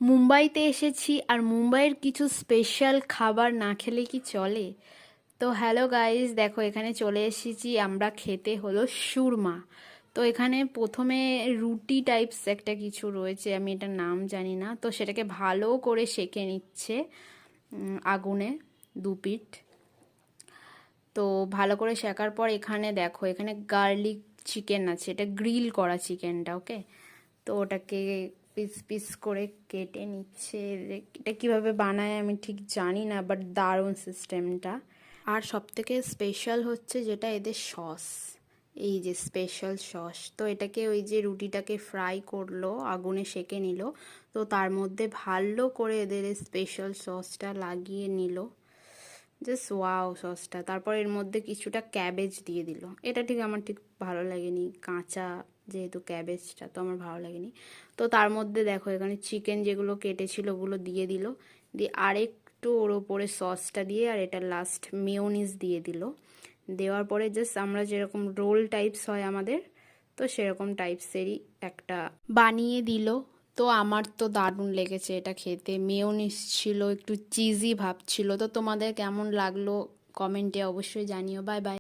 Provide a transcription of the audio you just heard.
মুম্বাইতে এসেছি আর মুম্বাইয়ের কিছু স্পেশাল খাবার না খেলে কি চলে? তো হ্যালো গাইস, দেখো এখানে চলে এসেছি আমরা খেতে, হলো সুরমা। তো এখানে প্রথমে রুটি টাইপস একটা কিছু রয়েছে, আমি এটার নাম জানি না। তো সেটাকে ভালো করে সেঁকে নিচ্ছে আগুনে, দুপিঠ। তো ভালো করে শেখার পর এখানে দেখো, এখানে গার্লিক চিকেন আছে, এটা গ্রিল করা চিকেনটা, ওকে। তো ওটাকে পিস পিস করে কেটে নিচ্ছে। এটা কিভাবে বানায় আমি ঠিক জানি না, বাট দারুণ সিস্টেমটা। আর সবথেকে স্পেশাল হচ্ছে যেটা, এদের সস, এই যে স্পেশাল সস। তো এটাকে ওই যে রুটিটাকে ফ্রাই করলো, আগুনে সেঁকে নিল, তো তার মধ্যে ভালো করে এদের স্পেশাল সসটা লাগিয়ে নিল। জাস্ট ওয়াও সসটা। তারপর এর মধ্যে কিছুটা ক্যাবেজ দিয়ে দিল। এটা ঠিক আমার ঠিক ভালো লাগেনি, কাঁচা যেহেতু ক্যাবেজটা, তো আমার ভালো লাগেনি। তো তার মধ্যে দেখো এখানে চিকেন যেগুলো কেটেছিল ওগুলো দিয়ে দিল, দিয়ে আরেকটু ওর ওপরে সসটা দিয়ে, আর এটা লাস্ট মেয়োনিজ দিয়ে দিল। দেওয়ার পরে জাস্ট আমরা যেরকম রোল টাইপস হয় আমাদের, তো সেরকম টাইপসেরই একটা বানিয়ে দিল। তো আমার তো দারুণ লেগেছে এটা খেতে, মেয়োনিজ ছিল, একটু চিজি ভাব ছিল। তো তোমাদের কেমন লাগলো কমেন্টে অবশ্যই জানিও। Bye bye.